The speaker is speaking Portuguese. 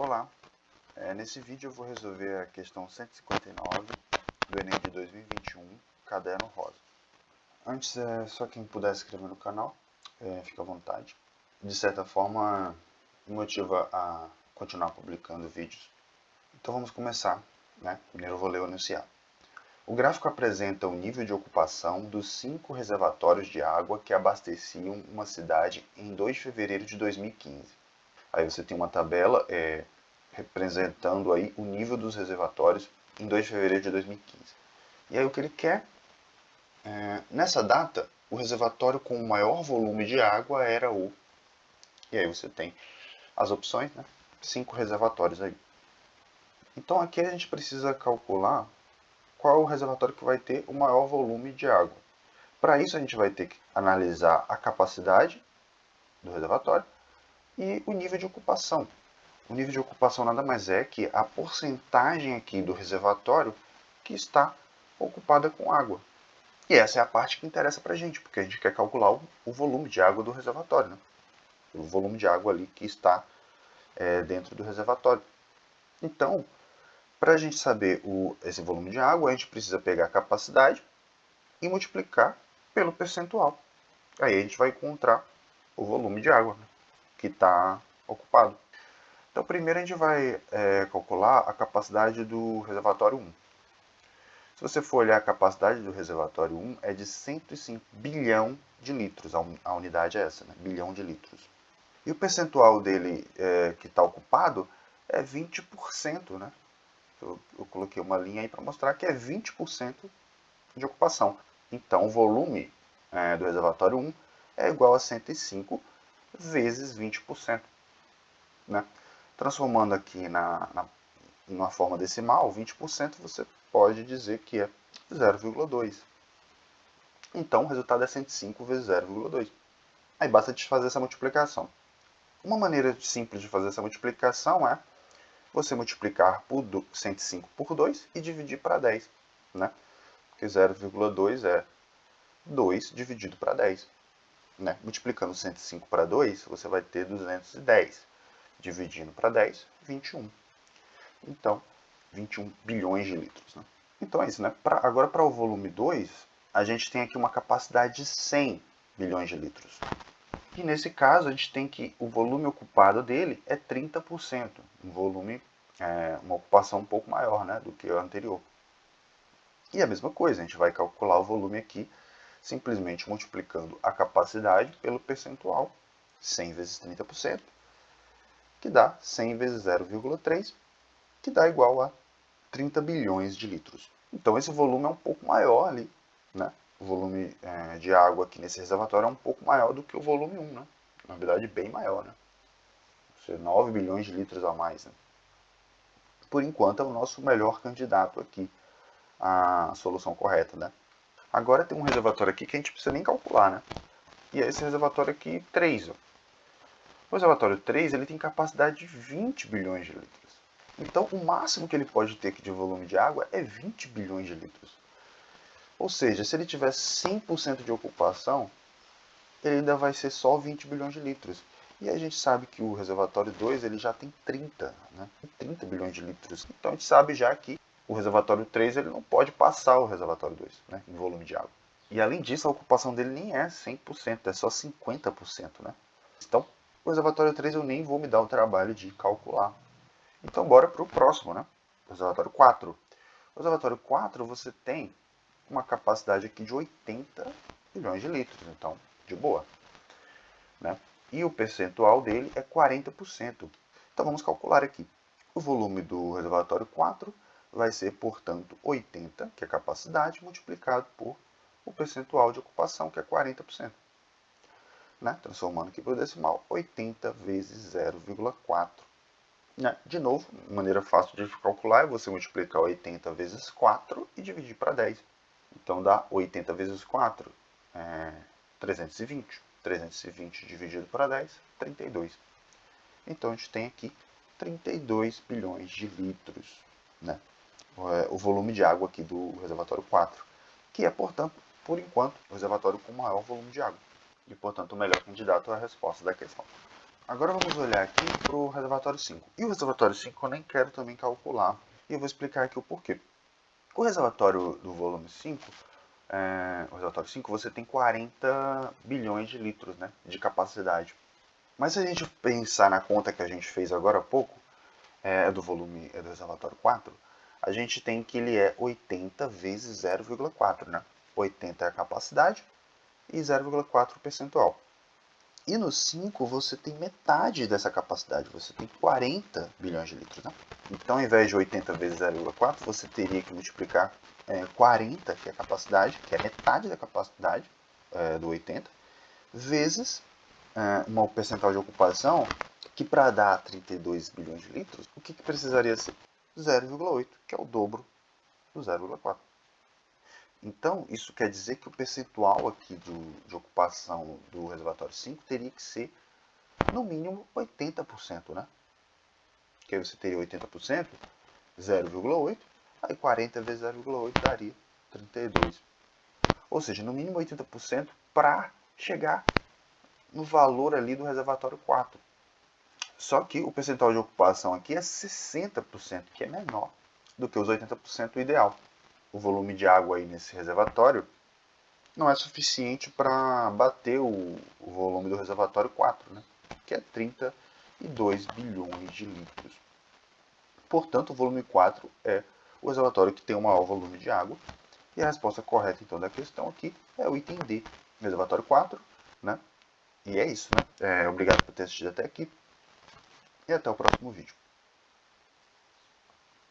Olá, nesse vídeo eu vou resolver a questão 159 do Enem de 2021, caderno rosa. Antes, só quem puder se inscrever no canal, fica à vontade. De certa forma, me motiva a continuar publicando vídeos. Então vamos começar, né? Primeiro eu vou ler o enunciado. O gráfico apresenta o nível de ocupação dos 5 reservatórios de água que abasteciam uma cidade em 2 de fevereiro de 2015. Aí você tem uma tabela representando aí o nível dos reservatórios em 2 de fevereiro de 2015. E aí o que ele quer, nessa data, o reservatório com o maior volume de água era o... E aí você tem as opções, né? 5 reservatórios aí. Então aqui a gente precisa calcular qual é o reservatório que vai ter o maior volume de água. Para isso a gente vai ter que analisar a capacidade do reservatório e o nível de ocupação. O nível de ocupação nada mais é que a porcentagem aqui do reservatório que está ocupada com água. E essa é a parte que interessa para a gente, porque a gente quer calcular o volume de água do reservatório, né? O volume de água ali que está dentro do reservatório. Então, para a gente saber esse volume de água, a gente precisa pegar a capacidade e multiplicar pelo percentual. Aí a gente vai encontrar o volume de água, né, que está ocupado. Então, primeiro a gente vai calcular a capacidade do reservatório 1. Se você for olhar a capacidade do reservatório 1, é de 105 bilhão de litros. A unidade é essa, né? Bilhão de litros. E o percentual dele que está ocupado é 20%, né? Eu coloquei uma linha aí para mostrar que é 20% de ocupação. Então, o volume do reservatório 1 é igual a 105 vezes 20%. Né? Transformando aqui numa forma decimal, 20% você pode dizer que é 0,2. Então, o resultado é 105 vezes 0,2. Aí basta te fazer essa multiplicação. Uma maneira simples de fazer essa multiplicação é você multiplicar 105 por 2 e dividir para 10. Né? Porque 0,2 é 2 dividido para 10. Né? Multiplicando 105 para 2, você vai ter 210. Dividindo para 10, 21. Então, 21 bilhões de litros. Né? Então é isso. Né? Agora, para o volume 2, a gente tem aqui uma capacidade de 100 bilhões de litros. E nesse caso, a gente tem que o volume ocupado dele é 30%. Um volume, uma ocupação um pouco maior, né, do que o anterior. E a mesma coisa, a gente vai calcular o volume aqui simplesmente multiplicando a capacidade pelo percentual, 100 vezes 30%, que dá 100 vezes 0,3, que dá igual a 30 bilhões de litros. Então esse volume é um pouco maior ali, né? O volume de água aqui nesse reservatório é um pouco maior do que o volume 1, né? Na verdade, bem maior, né? 9 bilhões de litros a mais, né? Por enquanto é o nosso melhor candidato aqui à solução correta, né? Agora tem um reservatório aqui que a gente não precisa nem calcular, né? E é esse reservatório aqui 3. Ó. O reservatório 3 ele tem capacidade de 20 bilhões de litros. Então, o máximo que ele pode ter aqui de volume de água é 20 bilhões de litros. Ou seja, se ele tiver 100% de ocupação, ele ainda vai ser só 20 bilhões de litros. E a gente sabe que o reservatório 2 ele já tem 30, né? 30 bilhões de litros. Então, a gente sabe já que o reservatório 3 ele não pode passar o reservatório 2, né? Em volume de água. E, além disso, a ocupação dele nem é 100%, é só 50%. Né? Então, o reservatório 3 eu nem vou me dar o trabalho de calcular. Então, bora para o próximo, né? O reservatório 4. O reservatório 4 você tem uma capacidade aqui de 80 bilhões de litros, então, de boa. Né? E o percentual dele é 40%. Então, vamos calcular aqui. O volume do reservatório 4 vai ser, portanto, 80, que é a capacidade, multiplicado por o percentual de ocupação, que é 40%. Né? Transformando aqui para o decimal, 80 vezes 0,4. Né? De novo, maneira fácil de calcular é você multiplicar 80 vezes 4 e dividir para 10. Então dá 80 vezes 4, 320. 320 dividido para 10, 32. Então a gente tem aqui 32 bilhões de litros. Né? O volume de água aqui do reservatório 4, que é, portanto, por enquanto, o reservatório com maior volume de água. E, portanto, o melhor candidato é a resposta da questão. Agora vamos olhar aqui para o reservatório 5. E o reservatório 5 eu nem quero também calcular. E eu vou explicar aqui o porquê. O reservatório do volume 5, o reservatório 5, você tem 40 bilhões de litros, né, de capacidade. Mas se a gente pensar na conta que a gente fez agora há pouco, do volume do reservatório 4, a gente tem que ele é 80 vezes 0,4, né? 80 é a capacidade e 0,4 percentual. E no 5 você tem metade dessa capacidade, você tem 40 bilhões de litros. Né? Então, ao invés de 80 vezes 0,4, você teria que multiplicar 40, que é a capacidade, que é metade da capacidade do 80, vezes uma percentual de ocupação que, para dar 32 bilhões de litros, o que precisaria ser? 0,8, que é o dobro do 0,4. Então, isso quer dizer que o percentual aqui de ocupação do reservatório 5 teria que ser, no mínimo, 80%, né? Que aí você teria 80%, 0,8, aí 40 vezes 0,8 daria 32. Ou seja, no mínimo 80% para chegar no valor ali do reservatório 4. Só que o percentual de ocupação aqui é 60%, que é menor do que os 80% ideal. O volume de água aí nesse reservatório não é suficiente para bater o volume do reservatório 4, né? Que é 32 bilhões de litros. Portanto, o volume 4 é o reservatório que tem o maior volume de água. E a resposta correta, então, da questão aqui é o item D, reservatório 4, né? E é isso, né? Obrigado por ter assistido até aqui e até o próximo vídeo.